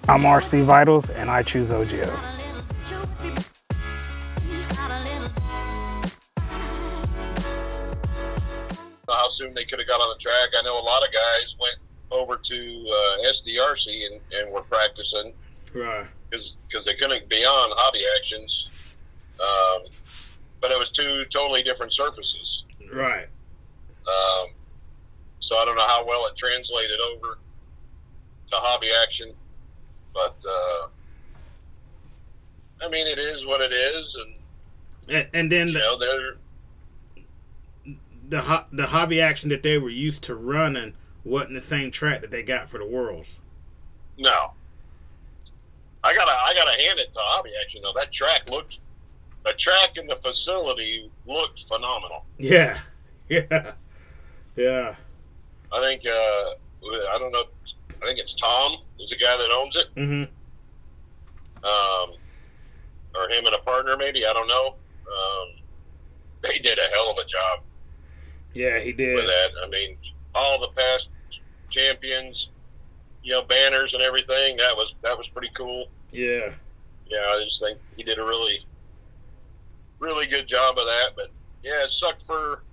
I'm RcVitals, and I choose OGO. How soon they could have got on the track. I know a lot of guys went over to SDRC and were practicing, right? Because they couldn't be on hobby actions, but it was two totally different surfaces, right? So I don't know how well it translated over to hobby action, but I mean, it is what it is, and then they're the hobby action that they were used to running wasn't the same track that they got for the Worlds. No, I gotta hand it to hobby action though. The track and the facility looked phenomenal. Yeah. I think I don't know. I think it's Tom is the guy that owns it. Mm-hmm. Or him and a partner, maybe, I don't know. They did a hell of a job. Yeah, he did. With that, I mean, all the past champions, banners and everything. That was pretty cool. Yeah. Yeah, I just think he did a really, really good job of that. But yeah, it sucked for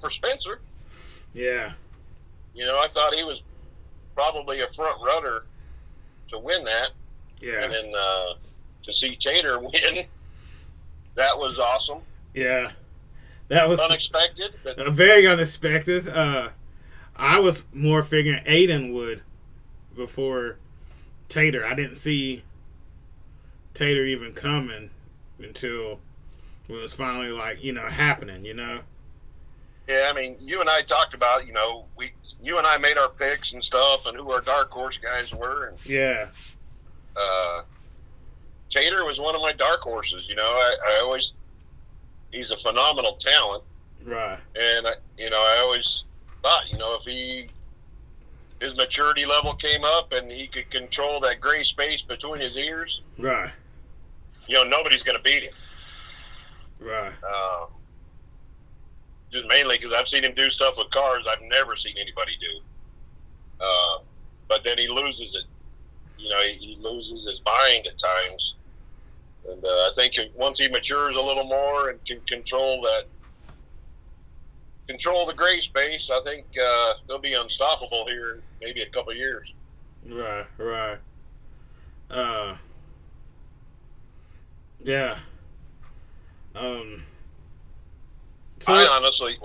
Spencer. Yeah. I thought he was probably a front runner to win that. Yeah. And then to see Tater win, that was awesome. Yeah. That was unexpected. But very unexpected. I was more figuring Aiden would before Tater. I didn't see Tater even coming until when it was finally happening, Yeah, I mean, you and I talked about, you and I made our picks and stuff and who our dark horse guys were. And, yeah. Tater was one of my dark horses, I always, he's a phenomenal talent. Right. And, I always thought, if his maturity level came up and he could control that gray space between his ears. Right. Nobody's going to beat him. Right. Just mainly because I've seen him do stuff with cars I've never seen anybody do. But then he loses it. He loses his mind at times. And I think once he matures a little more and can control the gray space, I think they'll be unstoppable here in maybe a couple of years. Right. Yeah. So I honestly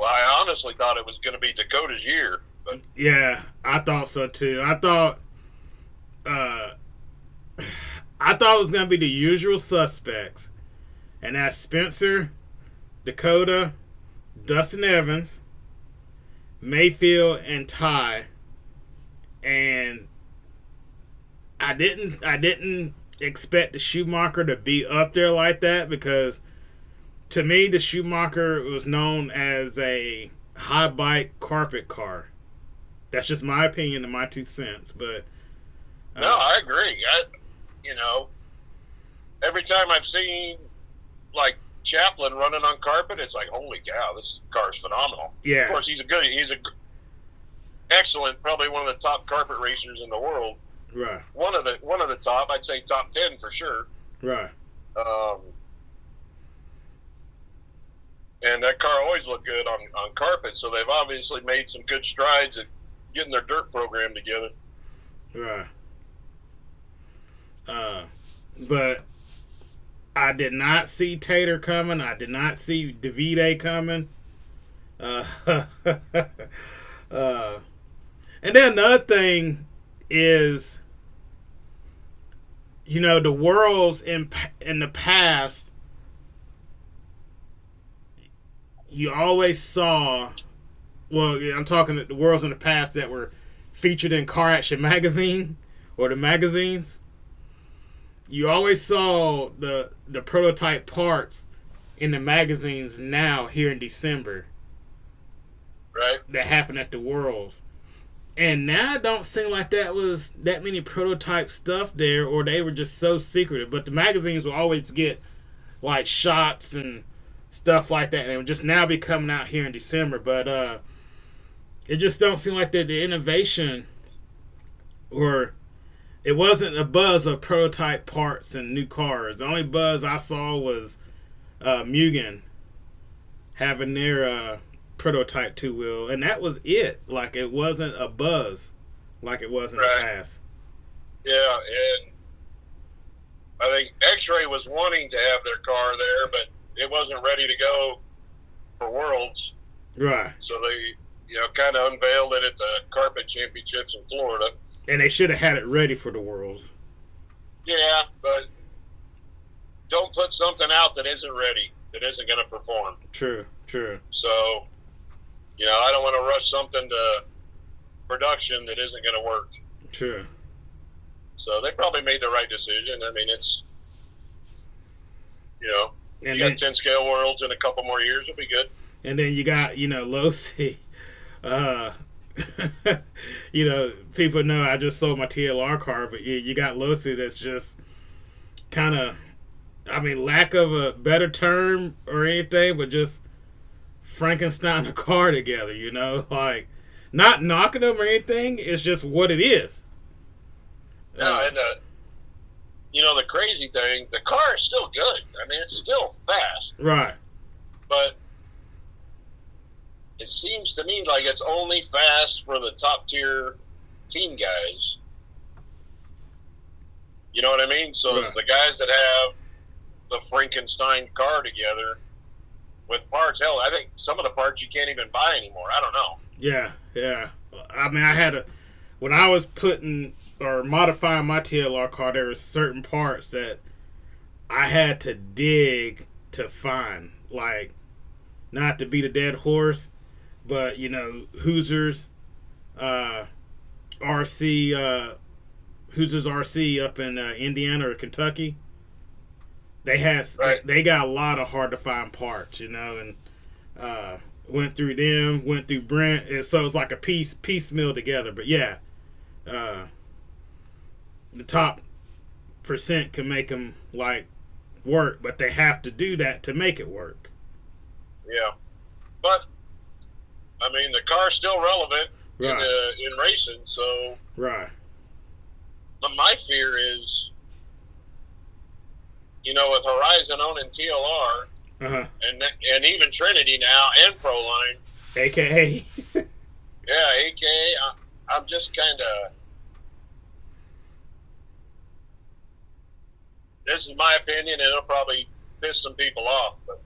thought it was going to be Dakota's year. But yeah, I thought so too. I thought it was going to be the usual suspects, and that's Spencer, Dakota, Dustin Evans, Mayfield, and Ty. And I didn't expect the Schumacher to be up there like that because, to me, the Schumacher was known as a high bike carpet car. That's just my opinion and my 2 cents. But no, I agree. Every time I've seen Chaplin running on carpet, it's like, holy cow, this car's phenomenal. Yeah. Of course, he's excellent, probably one of the top carpet racers in the world. Right. One of the top, I'd say top 10 for sure. Right. And that car always looked good on carpet, so they've obviously made some good strides at getting their dirt program together. Right. But I did not see Tater coming. I did not see Davide coming. And then another thing is, the Worlds in the past, you always saw, well, I'm talking the Worlds in the past that were featured in Car Action magazine or the magazines. You always saw the prototype parts in the magazines now here in December. Right. That happened at the Worlds. And now it don't seem like that was that many prototype stuff there, or they were just so secretive. But the magazines will always get shots and stuff like that, and it would just now be coming out here in December. But it just don't seem like the innovation or it wasn't a buzz of prototype parts and new cars. The only buzz I saw was Mugen having their prototype two wheel, and that was it. Like, it wasn't a buzz like it was in the past. Yeah, and I think X-Ray was wanting to have their car there, but it wasn't ready to go for Worlds. Right. So they, kind of unveiled it at the Carpet Championships in Florida. And they should have had it ready for the Worlds. Yeah, but don't put something out that isn't ready, that isn't going to perform. True. So, I don't want to rush something to production that isn't going to work. True. So they probably made the right decision. I mean, it's, and you got 10 scale Worlds in a couple more years, it'll be good. And then you got, Losi. People know I just sold my TLR car, but you got Losi that's just kind of, lack of a better term or anything, but just Frankenstein a car together, like, not knocking them or anything. It's just what it is. No, and the crazy thing, the car is still good. I mean, it's still fast. Right. But it seems to me like it's only fast for the top tier team guys. You know what I mean? So right. It's the guys that have the Frankenstein car together with parts. Hell, I think some of the parts you can't even buy anymore. I don't know. Yeah. When I was putting or modifying my TLR car, there were certain parts that I had to dig to find. Like, not to beat a dead horse, but, Hoosiers, RC, Hoosiers RC up in Indiana or Kentucky. They got a lot of hard to find parts, and went through them, went through Brent, and so it's like a piecemeal together. But yeah, the top percent can make them work, but they have to do that to make it work. Yeah, but the car's still relevant in racing. So right. But my fear is, with Horizon owning TLR, and even Trinity now and Proline, AKA, yeah, AKA, I'm just kind of. This is my opinion, and it'll probably piss some people off, but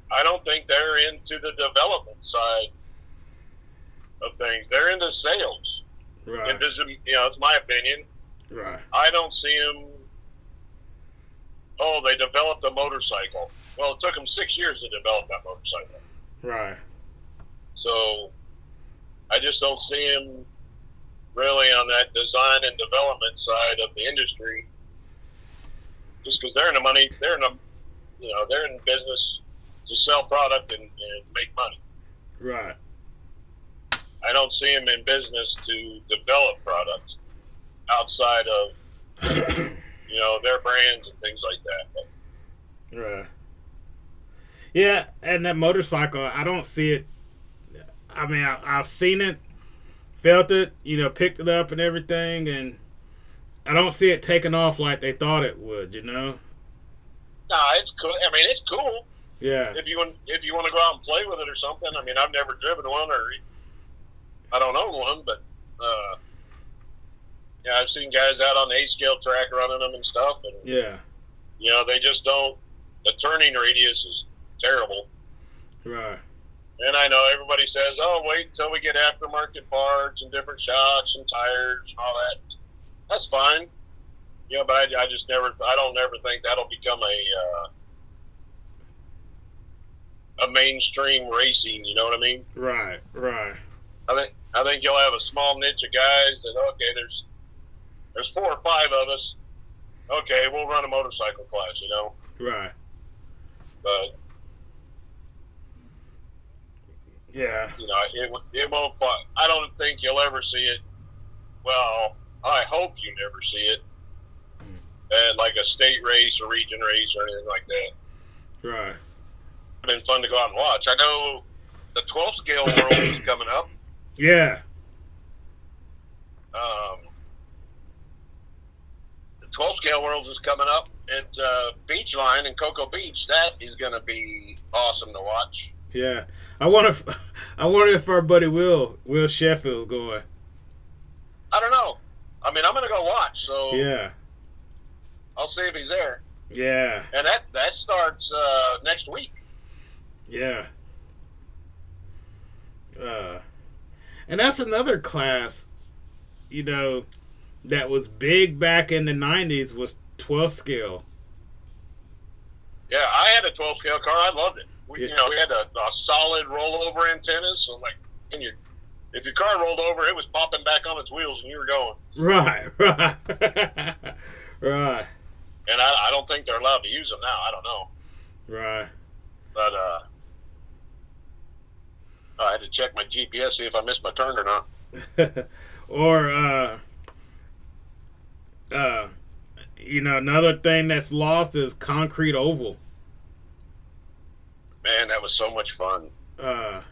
I don't think they're into the development side of things. They're into sales. Right. And this is, it's my opinion. Right. I don't see them. Oh, they developed a motorcycle. Well, it took them 6 years to develop that motorcycle. Right. So I just don't see them really on that design and development side of the industry. Just because they're in the money, they're in business to sell product and make money. Right. I don't see them in business to develop products outside of, their brands and things like that. But, right. Yeah, and that motorcycle, I don't see it. I've seen it, felt it, picked it up and everything, and I don't see it taking off like they thought it would, Nah, it's cool. It's cool. Yeah. If you want to go out and play with it or something. I've never driven one, or I don't own one, but I've seen guys out on the 8-scale track running them and stuff, and yeah, they just don't. The turning radius is terrible. Right. And I know everybody says, "Oh, wait until we get aftermarket parts and different shocks and tires and all that." That's fine. But I don't never think that'll become a mainstream racing. You know what I mean? Right. I think you'll have a small niche of guys that, okay, there's 4 or 5 of us. Okay, we'll run a motorcycle class. Right. But yeah, it won't fly. I don't think you'll ever see it. Well, I hope you never see it at like a state race or region race or anything like that. Right. It's been fun to go out and watch. I know the 12 scale world is coming up. Yeah. Scale Worlds is coming up at Beachline in Cocoa Beach. That is going to be awesome to watch. Yeah, I wonder if our buddy Will Sheffield's going. I don't know. I mean, I'm going to go watch. So yeah, I'll see if he's there. Yeah, and that starts next week. Yeah. And that's another class, that was big back in the 90s was 12 scale. Yeah, I had a 12 scale car. I loved it. We had a solid rollover antennas. So if your car rolled over, it was popping back on its wheels and you were going. Right. Right. And I don't think they're allowed to use them now. I don't know. Right. But I had to check my GPS, see if I missed my turn or not. Or, another thing that's lost is concrete oval. Man, that was so much fun. I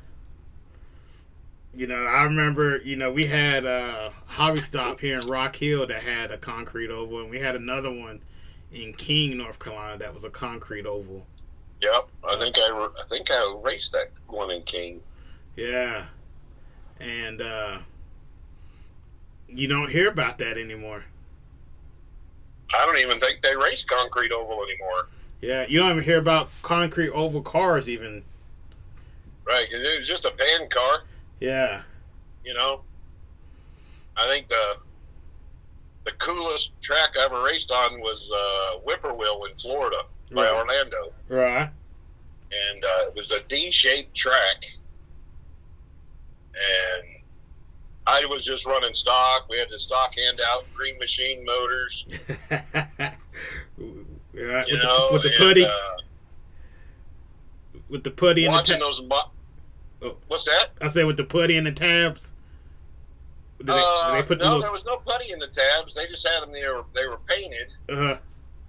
remember, we had a Hobby Stop here in Rock Hill that had a concrete oval, and we had another one in King, North Carolina that was a concrete oval. Yep, I think I raced that one in King. Yeah, and you don't hear about that anymore. I don't even think they race concrete oval anymore. Yeah, you don't even hear about concrete oval cars even. Right, because it was just a pan car. Yeah. I think the coolest track I ever raced on was Whippoorwill in Florida by Orlando. Right. And it was a D-shaped track. And I was just running stock. We had the stock handout, Green Machine motors. With the putty. With the putty and watching those. What's that? I said with the putty and the tabs. Did they put no, there was no putty in the tabs. They just had them there. They were painted. Uh-huh.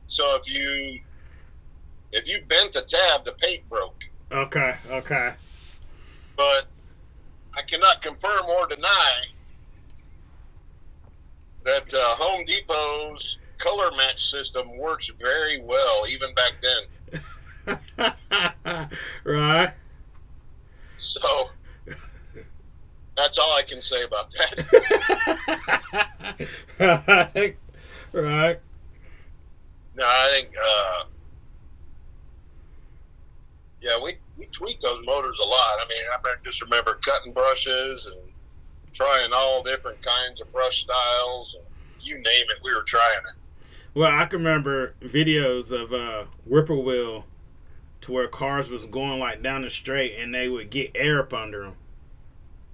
So if you bent the tab, the paint broke. Okay. But I cannot confirm or deny that Home Depot's color match system works very well, even back then. Right. So that's all I can say about that. Right. No, I think, we tweak those motors a lot. I mean, I just remember cutting brushes and trying all different kinds of brush styles. And you name it, we were trying it. Well, I can remember videos of Whippoorwill to where cars was going like down the straight and they would get air up under them.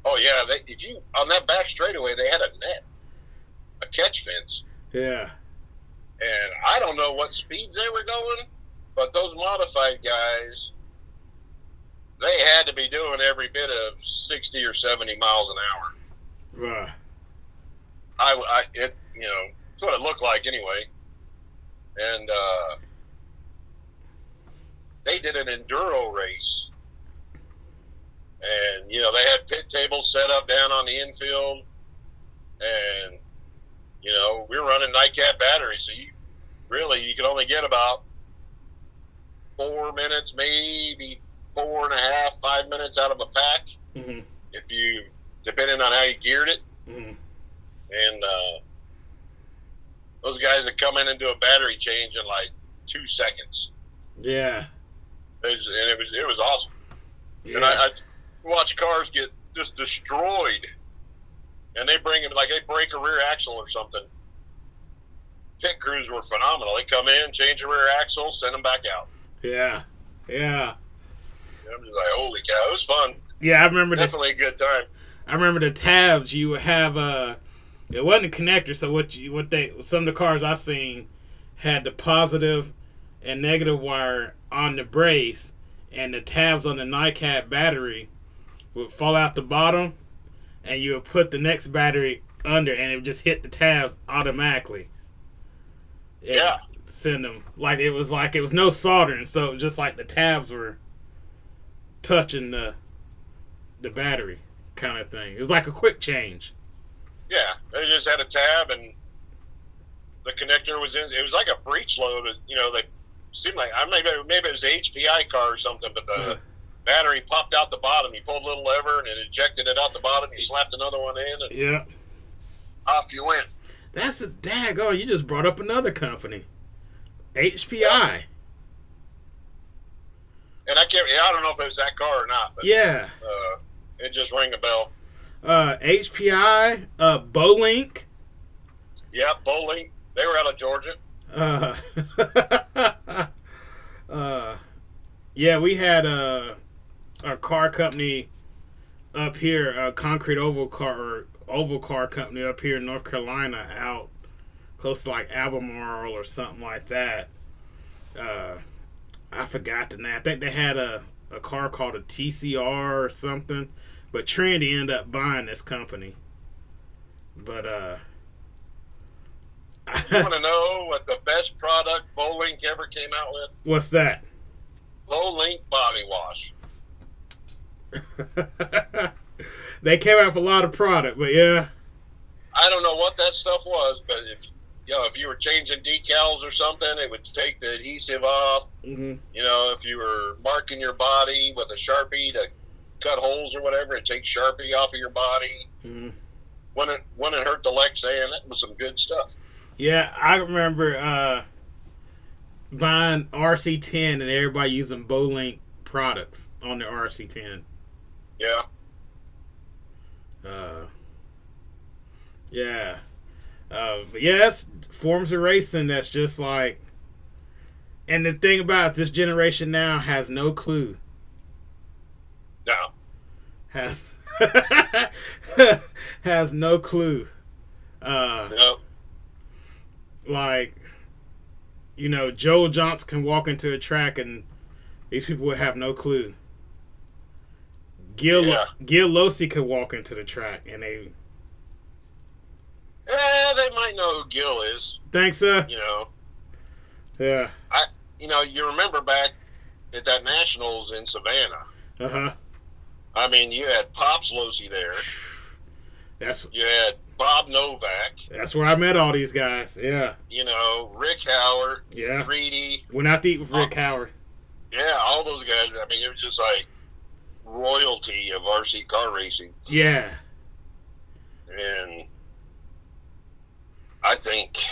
Oh yeah, on that back straightaway they had a net, a catch fence. Yeah. And I don't know what speeds they were going, but those modified guys, they had to be doing every bit of 60 or 70 miles an hour. Right. That's what it looked like anyway. And they did an enduro race. And, they had pit tables set up down on the infield. And, we were running nightcap batteries. So you could only get about 4 minutes, maybe 4.5, 5 minutes out of a pack. Mm-hmm. Depending on how you geared it. Mm-hmm. And those guys that come in and do a battery change in like 2 seconds. Yeah. It was awesome. Yeah. And I watch cars get just destroyed, and they break a rear axle or something. Pit crews were phenomenal. They come in, change the rear axle, send them back out. Yeah. I'm just like, holy cow, it was fun. Yeah, I remember definitely a good time. I remember the tabs you would have. It wasn't a connector, so some of the cars I seen had the positive and negative wire on the brace, and the tabs on the NiCad battery would fall out the bottom, and you would put the next battery under, and it would just hit the tabs automatically. Yeah. Send them it was no soldering, so it was just like the tabs were touching the battery kind of thing. It was like a quick change. Yeah, they just had a tab, and the connector was in. It was like a breech load. You know, they seemed like maybe it was an HPI car or something, but the battery popped out the bottom. You pulled a little lever and it ejected it out the bottom. You slapped another one in, and off you went. That's a daggone. You just brought up another company, HPI. Yeah. And I don't know if it was that car or not, but it just rang a bell. HPI, Bolink. Yeah, Bolink. They were out of Georgia. Yeah, we had a car company up here, a concrete oval car company up here in North Carolina, out close to like Albemarle or something like that. I forgot the name. I think they had a car called a TCR or something, but Trendy ended up buying this company. But you want to know what the best product Bolink ever came out with? What's that? Bolink body wash. They came out with a lot of product, but yeah. I don't know what that stuff was, but if you were changing decals or something, it would take the adhesive off. Mm-hmm. You know, if you were marking your body with a Sharpie to cut holes or whatever, it takes Sharpie off of your body. Mm-hmm. Wouldn't hurt the leg saying that was some good stuff. Yeah, I remember buying RC10 and everybody using Bolink products on their RC10. Yeah. Yeah. But yeah, that's forms of racing that's just like... And the thing about it, this generation now has no clue. No. Has no clue. No. Like, you know, Joel Johnson can walk into a track and these people would have no clue. Gil Losi could walk into the track and they might know who Gil is. Think so? You know. Yeah. You remember back at that Nationals in Savannah. Uh-huh. I mean, you had Pops Losi there. You had Bob Novak. That's where I met all these guys. Yeah. You know, Rick Howard. Yeah. Reedy. Went out to eat with Rick Howard. Yeah, all those guys. I mean, it was just like royalty of RC car racing. Yeah. And I think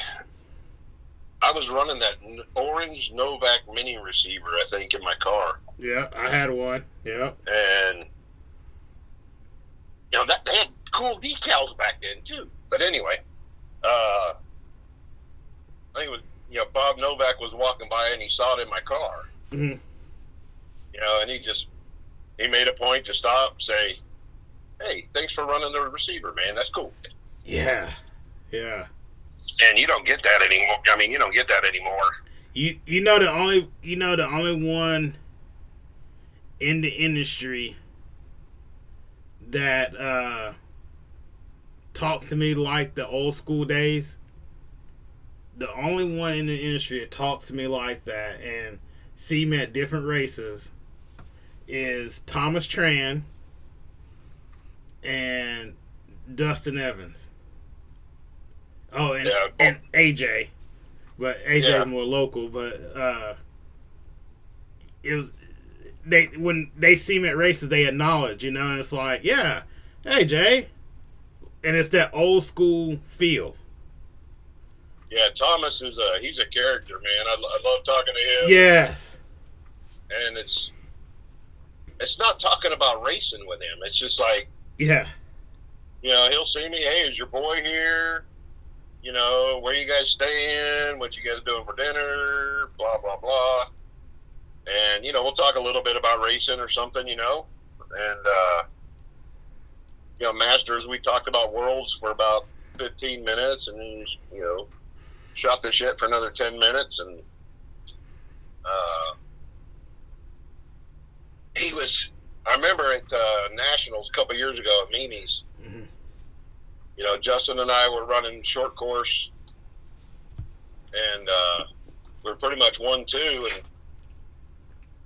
I was running that orange Novak mini receiver, I think, in my car. Yeah, I had one. Yeah. And, you know, they had cool decals back then, too. But anyway, I think it was, Bob Novak was walking by and he saw it in my car. Mm-hmm. You know, and he made a point to stop, say, hey, thanks for running the receiver, man. That's cool. Yeah. Yeah. And you don't get that anymore. I mean, you don't get that anymore. You know the only one in the industry that talks to me like the old school days. The only one in the industry that talks to me like that and see me at different races is Thomas Tran and Dustin Evans. Oh, and AJ, but AJ is more local. But it was when they see me at races, they acknowledge, and it's like, yeah, AJ, and it's that old school feel. Yeah, Thomas he's a character, man. I love talking to him. Yes, and it's not talking about racing with him. It's just like, yeah, he'll see me. Hey, is your boy here? Where you guys staying? What you guys doing for dinner? Blah, blah, blah. And, we'll talk a little bit about racing or something, And, Masters, we talked about Worlds for about 15 minutes and, shot the shit for another 10 minutes. And I remember at Nationals a couple years ago at Mimi's, mm-hmm. Justin and I were running short course, and we were pretty much 1-2, and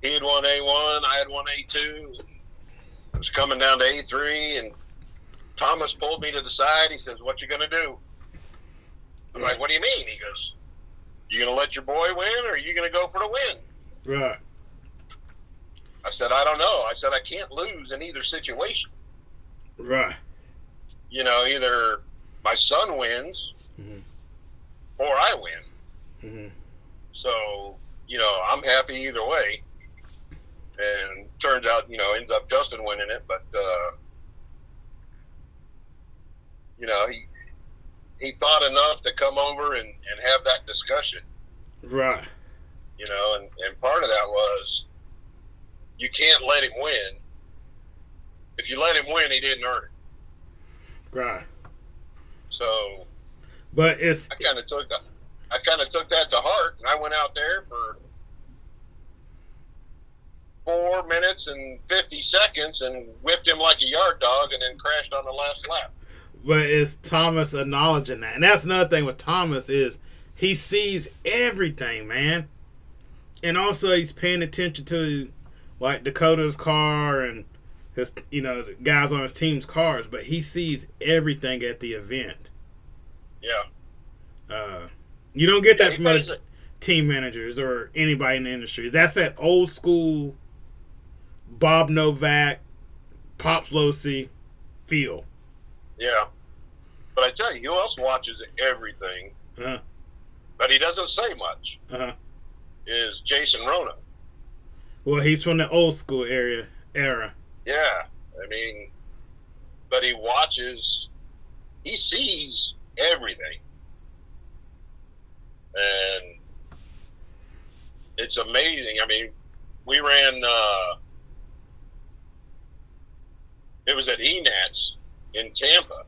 he had won A1, I had won A2. It was coming down to A3, and Thomas pulled me to the side. He says, "What you gonna do?" I'm like, what do you mean? He goes, you going to let your boy win, or are you going to go for the win? Right. I said, I don't know. I said, I can't lose in either situation. Right. You know, either my son wins or I win. Mm-hmm. So, you know, I'm happy either way. And turns out, you know, ends up Justin winning it. But, you know, he thought enough to come over and have that discussion. Right. You know, and part of that was you can't let him win. If you let him win, he didn't earn it. Right. So, but it's I kind of took that to heart, and I went out there for 4 minutes and 50 seconds and whipped him like a yard dog, and then crashed on the last lap. But it's Thomas acknowledging that, and that's another thing with Thomas is he sees everything, man, and also he's paying attention to like Dakota's car and his, you know, the guys on his team's cars, but he sees everything at the event. Yeah. You don't get that from other team managers or anybody in the industry. That's that old school Bob Novak, Pops Losey feel. Yeah. But I tell you, who else watches everything, but he doesn't say much, is Jason Rona. Well, he's from the old school era. Yeah. I mean, but he watches, he sees everything. And it's amazing. I mean, we ran, it was at ENATS in Tampa.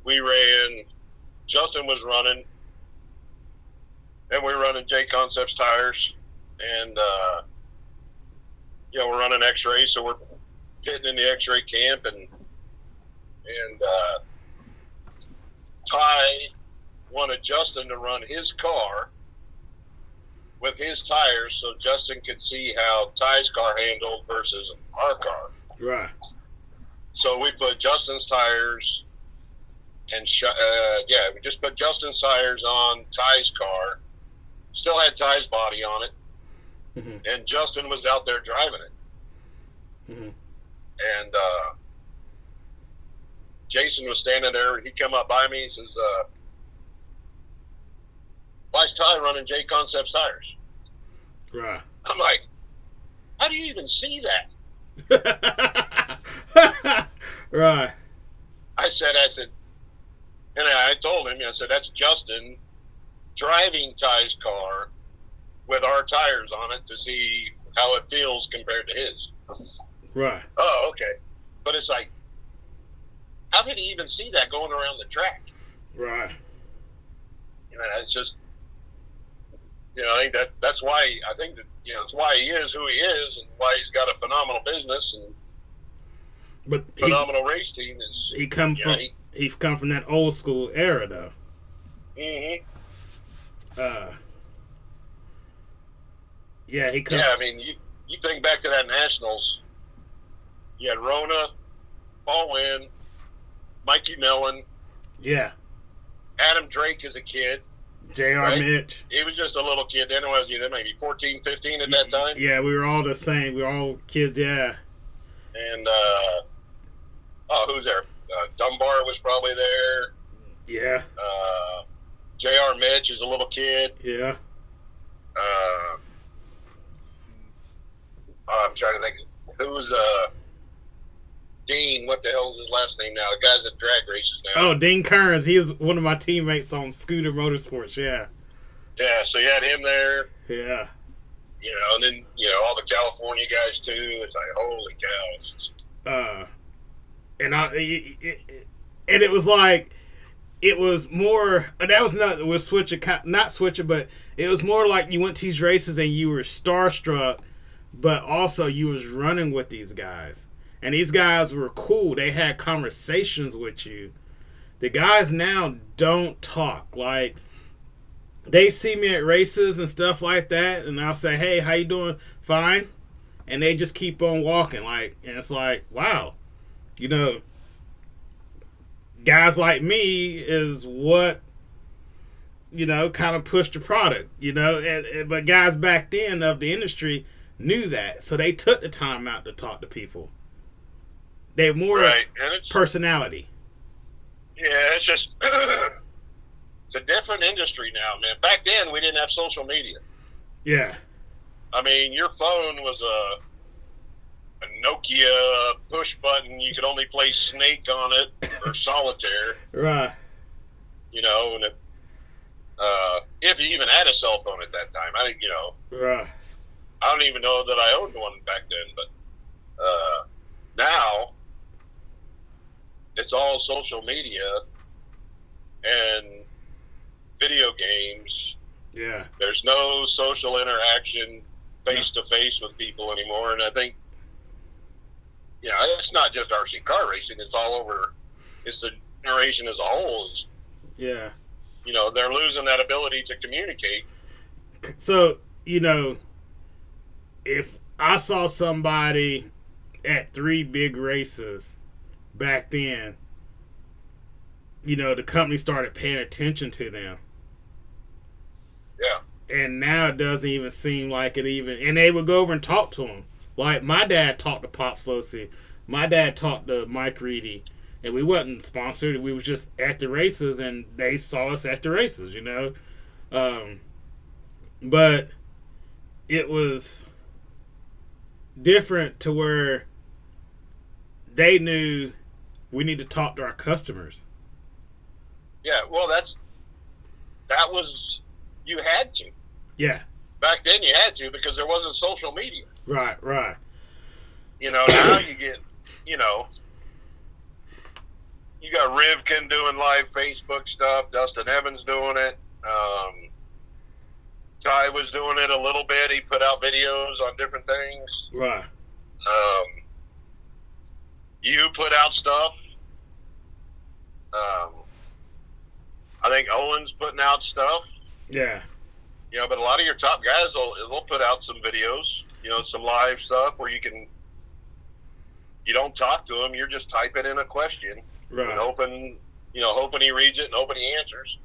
We ran, Justin was running, and we were running J Concepts tires, and, you know, we're running X-ray, so we're getting in the X-ray camp, and Ty wanted Justin to run his car with his tires so Justin could see how Ty's car handled versus our car. Right. So we put Justin's tires and we just put Justin's tires on Ty's car. Still had Ty's body on it, and Justin was out there driving it. And Jason was standing there. He come up by me. He says, "Why's Ty running J Concepts tires?" Right. I'm like, "How do you even see that?" Right. I said, and I told him, I said, that's Justin driving Ty's car with our tires on it to see how it feels compared to his. Right. Oh, okay. But it's like, how did he even see that going around the track? Right. You know, it's just, you know, I think that's why, I think that, you know, it's why he is who he is and why he's got a phenomenal business and phenomenal race team. He's come from that old school era, though. Yeah, he comes. Yeah, I mean, you think back to that Nationals. You had Rona, Owen, Mikey Mellon. Yeah. Adam Drake as a kid. J.R. Right? Mitch. He was just a little kid. Then it was, you know, maybe 14, 15 at that time. Yeah, we were all the same. We were all kids, yeah. And, who's there? Dunbar was probably there. Yeah. J.R. Mitch is a little kid. Yeah. I'm trying to think. Who's Dean? What the hell is his last name now? The guy's at drag races now. Oh, Dean Kearns. He was one of my teammates on Scooter Motorsports, yeah. Yeah, so you had him there. Yeah. You know, and then, you know, all the California guys, too. It's like, holy cow. And it was like, it was more, that was not switching, but it was more like you went to these races and you were starstruck, but also you was running with these guys. And these guys were cool. They had conversations with you. The guys now don't talk. Like, they see me at races and stuff like that, and I'll say, "Hey, how you doing?" "Fine." And they just keep on walking. Like, and it's like, wow. You know, guys like me is what kind of push the product, but guys back then of the industry knew that, so they took the time out to talk to people. They have more right. And it's, personality. Yeah, it's just it's a different industry now, man. Back then, we didn't have social media. Yeah. I mean, your phone was a Nokia push button. You could only play Snake on it or Solitaire. Right. And if you even had a cell phone at that time, Right. I don't even know that I owned one back then. But now it's all social media and video games. Yeah. There's no social interaction face to face with people anymore, and I think it's not just RC car racing, it's all over. It's the generation as a whole. Yeah. They're losing that ability to communicate. So, if I saw somebody at 3 big races back then, the company started paying attention to them. Yeah. And now it doesn't even seem like it even... And they would go over and talk to them. Like, my dad talked to Pop Slosey. My dad talked to Mike Reedy. And we wasn't sponsored. We was just at the races, and they saw us at the races, But it was different to where they knew we need to talk to our customers. Yeah, well, that was... You had to. Yeah. Back then you had to because there wasn't social media. Right. Now you get, you got Rivkin doing live Facebook stuff. Dustin Evans doing it. Ty was doing it a little bit. He put out videos on different things. Right. You put out stuff. I think Owen's putting out stuff. Yeah. But a lot of your top guys they'll put out some videos, some live stuff where you don't talk to them, you're just typing in a question, right, and hoping he reads it and hoping he answers.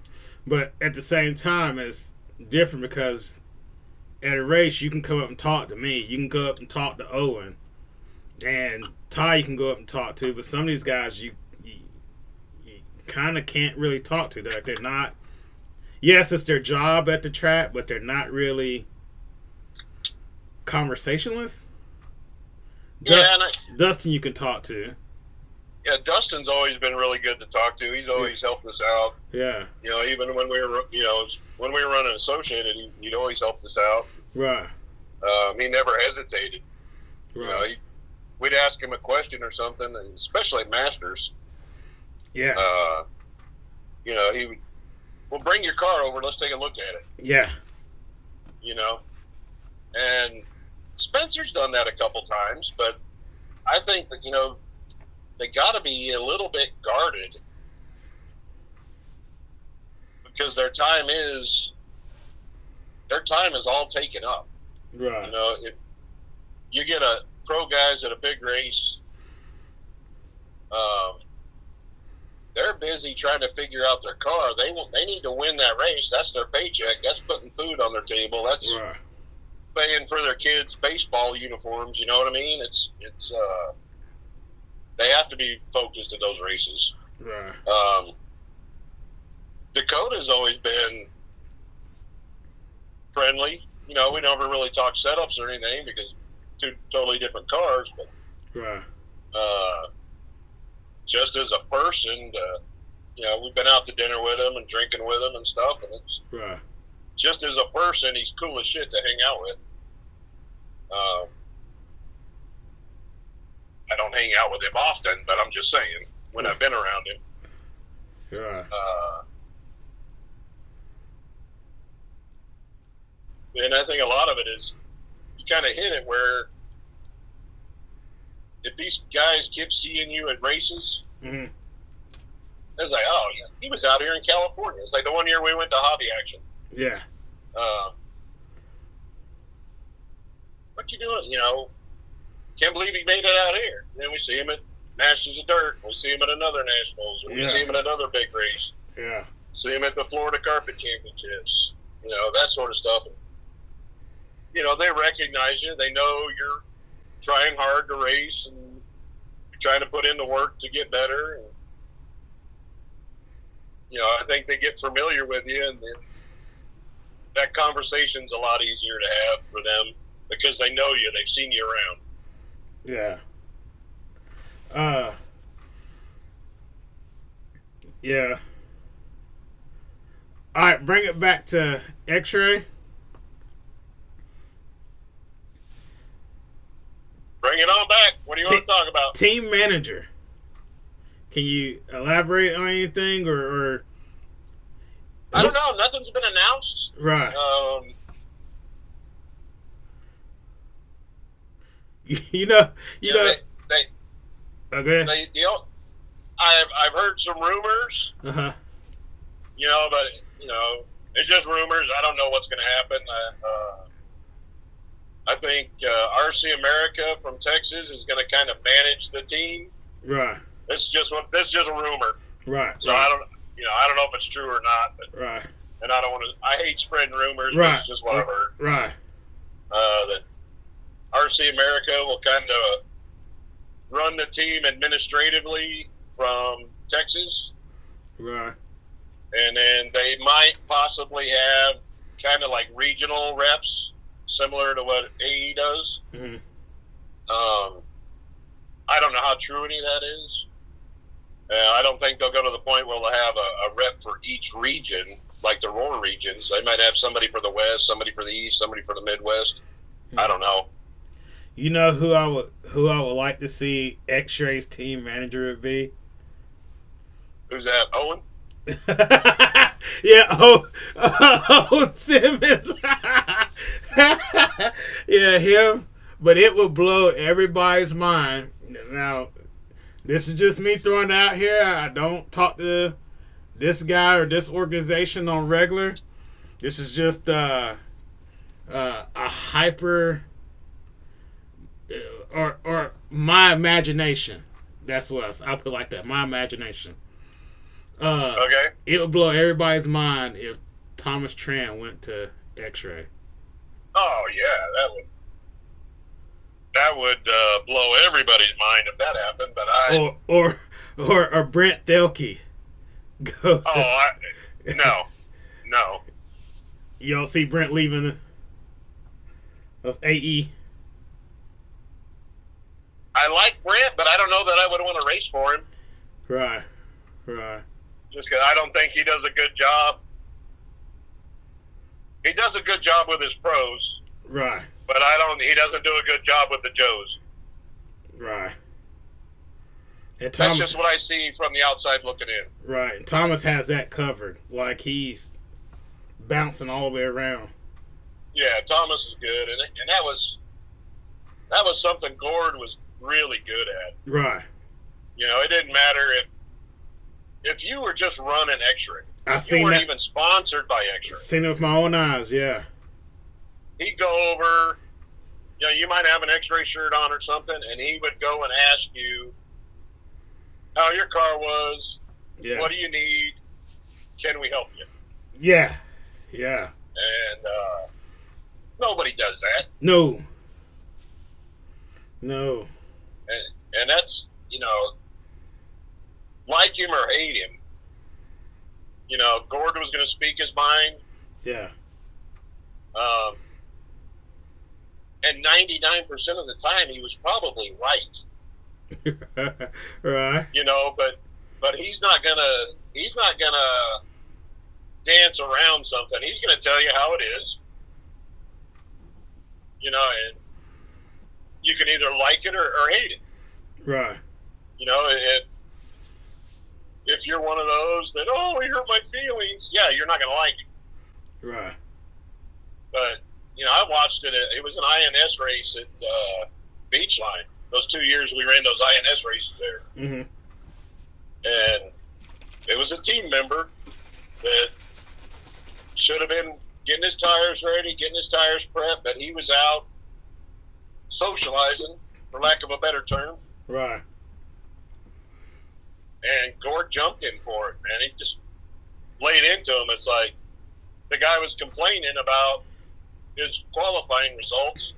But at the same time, it's different because at a race you can come up and talk to me, you can go up and talk to Owen, and Ty you can go up and talk to, but some of these guys you kind of can't really talk to. They're not. Yes, it's their job at the track, but they're not really conversationalists. Dustin you can talk to. Yeah, Dustin's always been really good to talk to. He's always helped us out. Yeah. Even when we were, when we were running Associated, he'd always helped us out. Right. He never hesitated. Right. We'd ask him a question or something, especially at Masters. Yeah. He would, well, bring your car over. Let's take a look at it. Yeah. And Spencer's done that a couple times, but I think that, they got to be a little bit guarded because their time is all taken up. Right. If you get a pro guys at a big race, they're busy trying to figure out their car. They need to win that race. That's their paycheck. That's putting food on their table. That's right, paying for their kids' baseball uniforms. You know what I mean? It's they have to be focused at those races. Right. Dakota's always been friendly. We never really talk setups or anything because two totally different cars. But right. Just as a person, we've been out to dinner with him and drinking with him and stuff, and it's right. Just as a person, he's cool as shit to hang out with. I don't hang out with him often, but I'm just saying when I've been around him. Yeah. And I think a lot of it is you kind of hit it where if these guys keep seeing you at races, mm-hmm. it's like, oh, yeah, he was out here in California. It's like the one year we went to Hobby Action. Yeah. What you doing? Can't believe he made it out here. And then we see him at Masters of Dirt. We see him at another Nationals. Or we see him at another big race. Yeah. See him at the Florida Carpet Championships. You know, that sort of stuff. You know, they recognize you. They know you're trying hard to race and you're trying to put in the work to get better. And, you know, I think they get familiar with you, and then that conversation's a lot easier to have for them because they know you. They've seen you around. Yeah. Yeah. All right, bring it back to X-Ray. Bring it on back. What do you want to talk about? Team manager. Can you elaborate on anything, or I don't know. Nothing's been announced. Right. You know. They Okay. I've heard some rumors. You know, but you know, it's just rumors. I don't know what's going to happen. I think RC America from Texas is going to kind of manage the team. Right. This is just a rumor. Right. So right. I don't know if it's true or not. But, right. And I don't want to. I hate spreading rumors. Right. But it's just what I've heard. Right. That RC America will kind of run the team administratively from Texas. Right. And then they might possibly have kind of like regional reps, similar to what AE does. Mm-hmm. I don't know how true any of that is. I don't think they'll go to the point where they'll have a rep for each region, like the Roar regions. They might have somebody for the West, somebody for the East, somebody for the Midwest. Mm-hmm. I don't know. You know who I would like to see X-Ray's team manager would be? Who's that? Owen? Yeah, Owen Simmons. Yeah, him. But it would blow everybody's mind. Now, this is just me throwing it out here. I don't talk to this guy or this organization on regular. This is just a hyper or my imagination. That's what I'll put it like that. My imagination. Okay. It would blow everybody's mind if Thomas Tran went to X-Ray. Oh yeah, that would blow everybody's mind if that happened. But or Brent Thelke go. No. You don't see Brent leaving. That's AE. I like Brent, but I don't know that I would want to race for him. Right. Just because I don't think he does a good job. He does a good job with his pros. Right. But he doesn't do a good job with the Joes. Right. And That's just what I see from the outside looking in. Right. Thomas has that covered. Like he's bouncing all the way around. Yeah, Thomas is good. And that was something Gord was really good at. Right. You know, it didn't matter if you were just running X-Ray. You weren't even sponsored by X-Ray. Seen it with my own eyes, yeah. He'd go over, you know, you might have an X-Ray shirt on or something, and he would go and ask you how your car was, what do you need, can we help you? Yeah. And nobody does that. No. And that's, you know, like him or hate him, you know, Gord was going to speak his mind. Yeah. And 99% of the time, he was probably right. Right. You know, but he's not gonna dance around something. He's gonna tell you how it is. You know, and you can either like it or hate it. Right. You know, if you're one of those that, he hurt my feelings, yeah, you're not gonna like it. Right. But you know, I watched it. It was an INS race at Beachline. Those 2 years we ran those INS races there. Mm-hmm. And it was a team member that should have been getting his tires ready, getting his tires prepped, but he was out socializing, for lack of a better term. Right. And Gord jumped in for it, man. He just laid explained to him, it's like the guy was complaining about his qualifying results.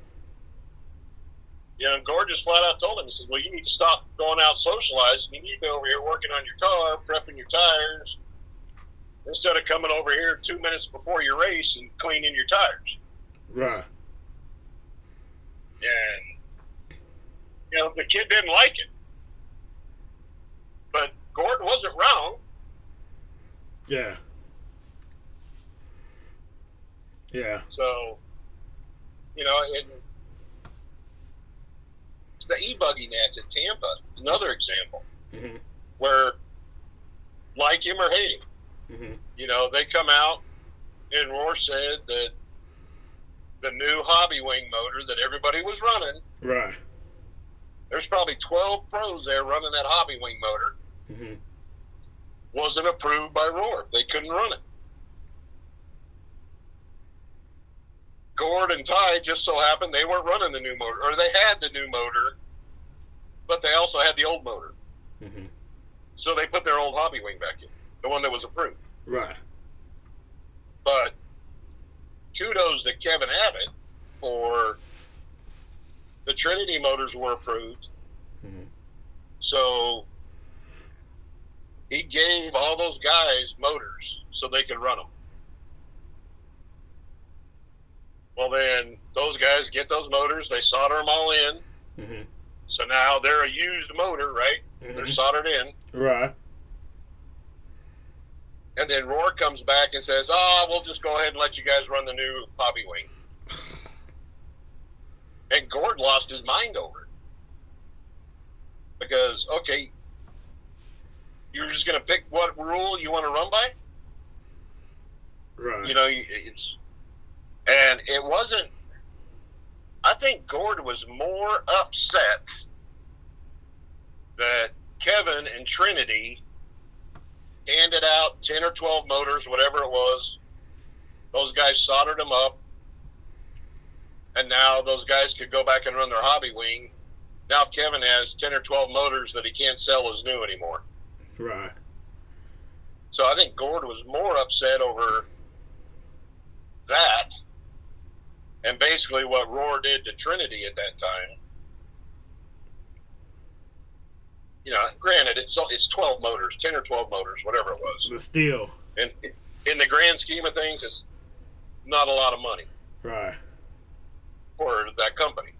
You know, and Gord just flat out told him, he said, well, you need to stop going out socializing. You need to be over here working on your car, prepping your tires, instead of coming over here 2 minutes before your race and cleaning your tires. Right. And, you know, the kid didn't like it. But Gord wasn't wrong. Yeah. Yeah. So, you know, the e-buggy nats at Tampa is another example where, like him or hate him, you know, they come out and Roar said that the new Hobby Wing motor that everybody was running, right? There's probably 12 pros there running that Hobby Wing motor, wasn't approved by Roar. They couldn't run it. Gord and Ty just so happened they weren't running the new motor, or they had the new motor, but they also had the old motor. So they put their old Hobby Wing back in, the one that was approved. Right. But kudos to Kevin Abbott for the Trinity motors were approved. So he gave all those guys motors so they could run them. Well, then those guys get those motors, they solder them all in. So now they're a used motor, right? They're soldered in. Right. And then Roar comes back and says, we'll just go ahead and let you guys run the new Hobby Wing. And Gord lost his mind over it. Because, okay, you're just going to pick what rule you want to run by? Right. You know, and it wasn't, I think Gord was more upset that Kevin and Trinity handed out 10 or 12 motors, whatever it was. Those guys soldered them up. And now those guys could go back and run their Hobby Wing. Now Kevin has 10 or 12 motors that he can't sell as new anymore. Right. So I think Gord was more upset over that and basically what Roar did to Trinity at that time. You know, granted, it's 12 motors, 10 or 12 motors, whatever it was. But still. And in the grand scheme of things, it's not a lot of money. Right. For that company.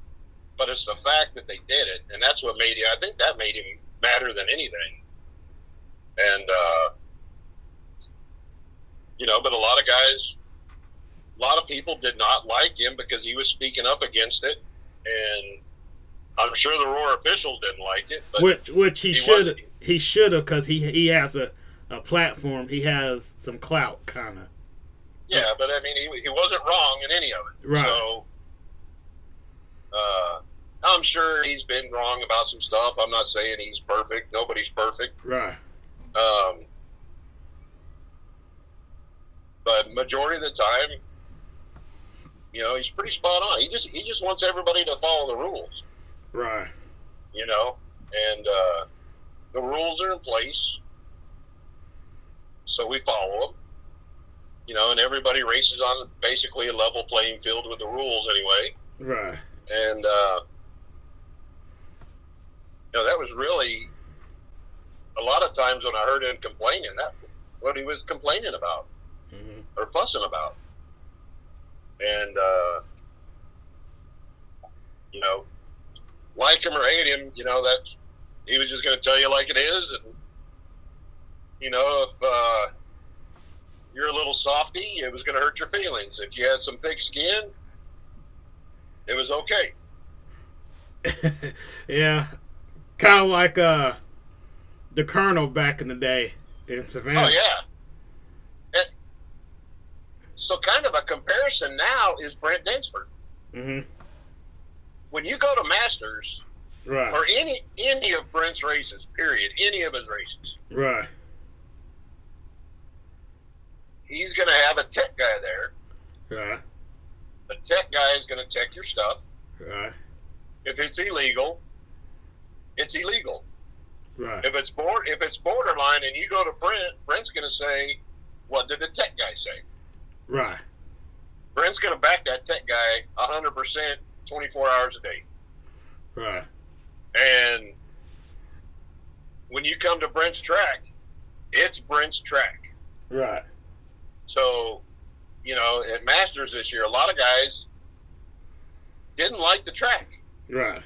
But it's the fact that they did it, and that's what made I think that made him madder than anything. And, you know, but a lot of people did not like him because he was speaking up against it, and I'm sure the Roar officials didn't like it. But which he should have because he has a platform. He has some clout, kind of. Yeah, but I mean, he wasn't wrong in any of it. Right. So, I'm sure he's been wrong about some stuff. I'm not saying he's perfect. Nobody's perfect. Right. But majority of the time, you know, he's pretty spot on. He just wants everybody to follow the rules. Right. You know, and the rules are in place, so we follow them. You know, and everybody races on basically a level playing field with the rules anyway. Right. And you know, that was really a lot of times when I heard him complaining, that what he was complaining about or fussing about. And you know, like him or hate him, you know, that he was just going to tell you like it is. And you know, if you're a little softy, it was going to hurt your feelings. If you had some thick skin, it was okay. Yeah. Kind of like the Colonel back in the day in Savannah. Oh, yeah. So kind of a comparison now is Brent Dinsford. When you go to Masters, right, or any of Brent's races, period, any of his races, right, he's going to have a tech guy there. right. The tech guy is going to check your stuff. Right. If it's illegal, it's illegal. Right. If it's borderline and you go to Brent, Brent's going to say, what did the tech guy say? Right. Brent's going to back that tech guy 100%, 24 hours a day. Right. And when you come to Brent's track, it's Brent's track. Right. So, you know, at Masters this year, a lot of guys didn't like the track. Right.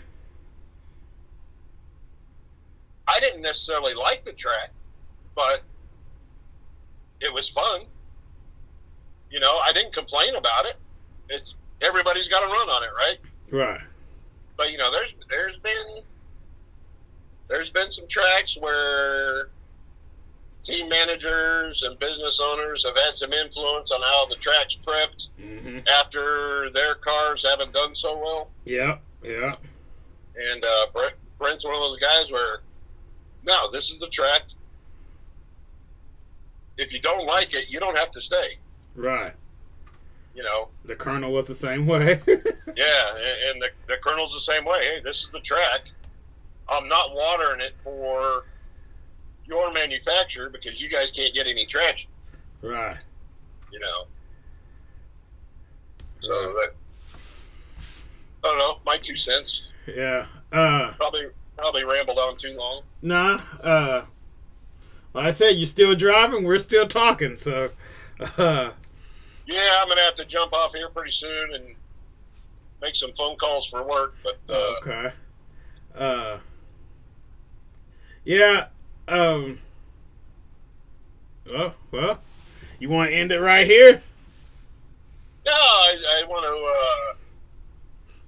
I didn't necessarily like the track, but it was fun. You know, I didn't complain about it. It's everybody's got to run on it, right? Right. But you know, there's been some tracks where team managers and business owners have had some influence on how the track's prepped after their cars haven't done so well. Yeah. Yeah. And Brent's one of those guys where, no, this is the track. If you don't like it, you don't have to stay. Right. You know. The Colonel was the same way. Yeah, and the Colonel's the same way. Hey, this is the track. I'm not watering it for your manufacturer because you guys can't get any traction. Right. You know. So that, I don't know, my 2 cents. Yeah. Probably rambled on too long. Nah. Like I said, you're still driving. We're still talking. So. Yeah, I'm gonna have to jump off here pretty soon and make some phone calls for work. But okay. Yeah. Well, you want to end it right here? No, I want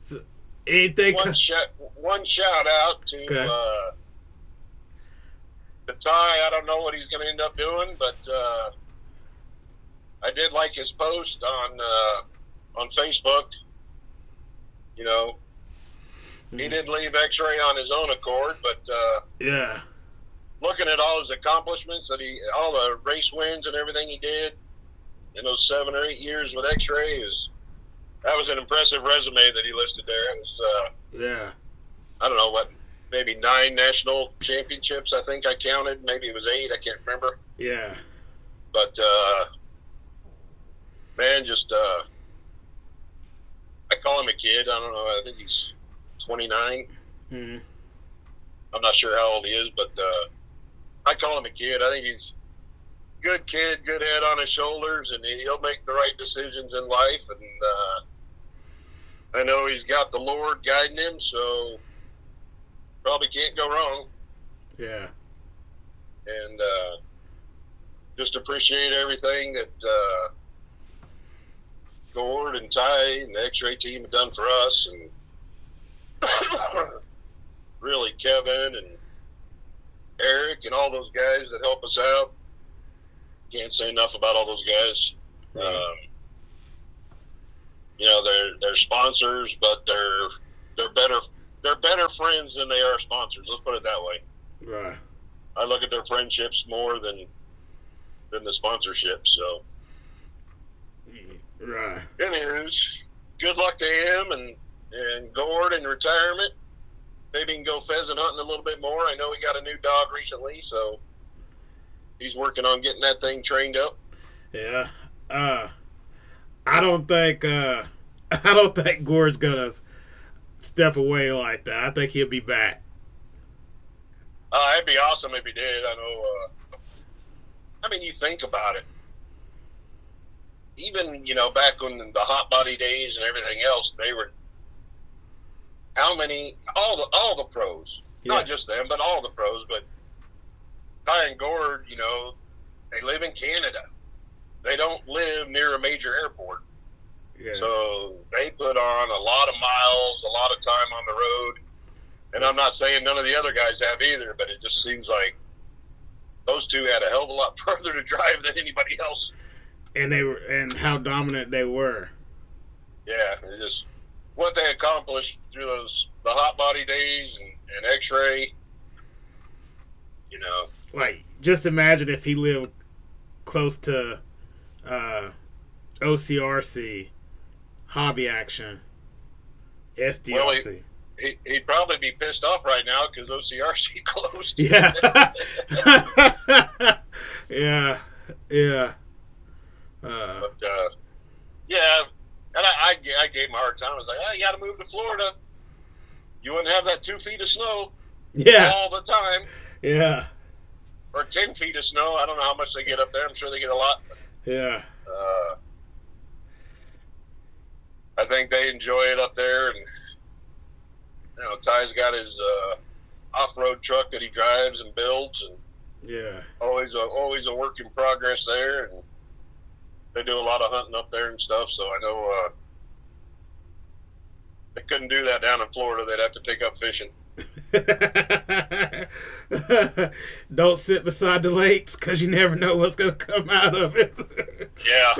So, anything? one shout out to the Ty. I don't know what he's going to end up doing, but I did like his post on Facebook. You know, he didn't leave X-Ray on his own accord, but yeah. Looking at all his accomplishments, all the race wins and everything he did in those 7 or 8 years with X-Ray, that was an impressive resume that he listed there. It was, yeah. I don't know what, maybe 9 national championships. I think I counted. Maybe it was 8. I can't remember. Yeah. But man, just I call him a kid. I don't know. I think he's 29. Mm-hmm. I'm not sure how old he is, but I call him a kid. I think he's a good kid, good head on his shoulders, and he'll make the right decisions in life. And I know he's got the Lord guiding him, so probably can't go wrong. Yeah. And just appreciate everything that Gord and Ty and the X-Ray team have done for us, and really Kevin and Eric and all those guys that help us out. Can't say enough about all those guys. Right. You know, they're sponsors, but they're better friends than they are sponsors. Let's put it that way. Right. I look at their friendships more than the sponsorship. So, right. anyways, good luck to him and Gord in retirement. Maybe he can go pheasant hunting a little bit more. I know he got a new dog recently, so he's working on getting that thing trained up. Yeah. I don't think Gord's gonna step away like that. I think he'll be back. It'd be awesome if he did. I know. I mean, you think about it. Even, you know, back when the hot body days and everything else, they were all the pros, not just them, but all the pros. But Ty and Gord, you know, they live in Canada. They don't live near a major airport. Yeah. So they put on a lot of miles, a lot of time on the road. And I'm not saying none of the other guys have either, but it just seems like those two had a hell of a lot further to drive than anybody else. And how dominant they were. Yeah, just what they accomplished through the hot body days and X-Ray. You know, like, just imagine if he lived close to OCRC, Hobby Action, SDRC. Well, he'd probably be pissed off right now because OCRC closed. Yeah. Yeah. Yeah, and I gave him a hard time. I was like, you got to move to Florida. You wouldn't have that 2 feet of snow all the time. Yeah. Or 10 feet of snow. I don't know how much they get up there. I'm sure they get a lot. Yeah. I think they enjoy it up there. And, Ty's got his off-road truck that he drives and builds. And always a work in progress there. And they do a lot of hunting up there and stuff. So I know they couldn't do that down in Florida. They'd have to take up fishing. Don't sit beside the lakes because you never know what's going to come out of it. Yeah.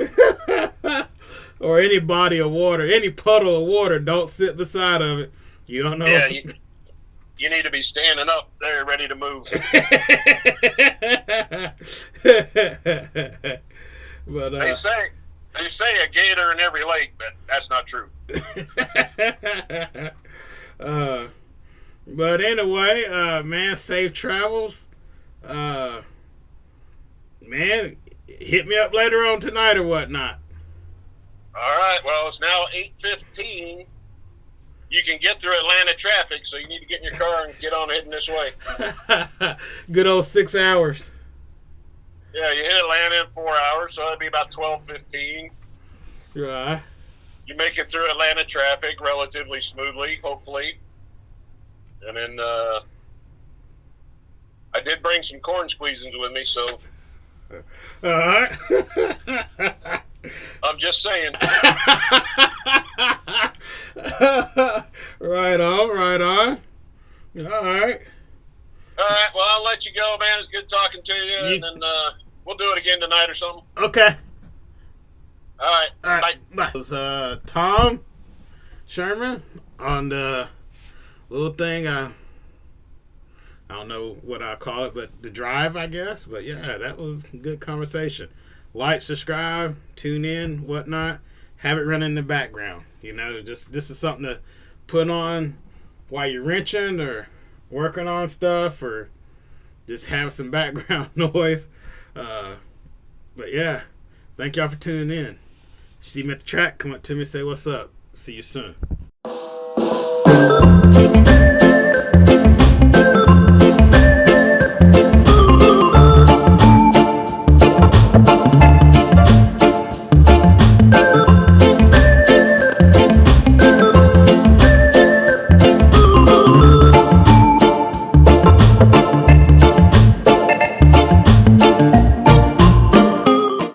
Or any body of water, any puddle of water, don't sit beside of it. You don't know. Yeah, you need to be standing up there ready to move. But they say a gator in every lake, but that's not true. But anyway, man, safe travels. Man, hit me up later on tonight or whatnot. All right. Well, it's now 8:15. You can get through Atlanta traffic, so you need to get in your car and get on heading this way. Good old 6 hours. Yeah, you hit Atlanta in 4 hours, so it'll be about 12:15. Right. You make it through Atlanta traffic relatively smoothly, hopefully. And then I did bring some corn squeezins with me, so I'm just saying. Right on, right on. All right. All right, well, I'll let you go, man. It's good talking to you, and then we'll do it again tonight or something. Okay. All right. Bye. Bye. It was Tom Sherman on the little thing. I don't know what I call it, but the drive, I guess. But yeah, that was a good conversation. Like, subscribe, tune in, whatnot. Have it run in the background. Just this is something to put on while you're wrenching or working on stuff, or just have some background noise. But yeah, thank y'all for tuning in. See me at the track. Come up to me, say what's up. See you soon.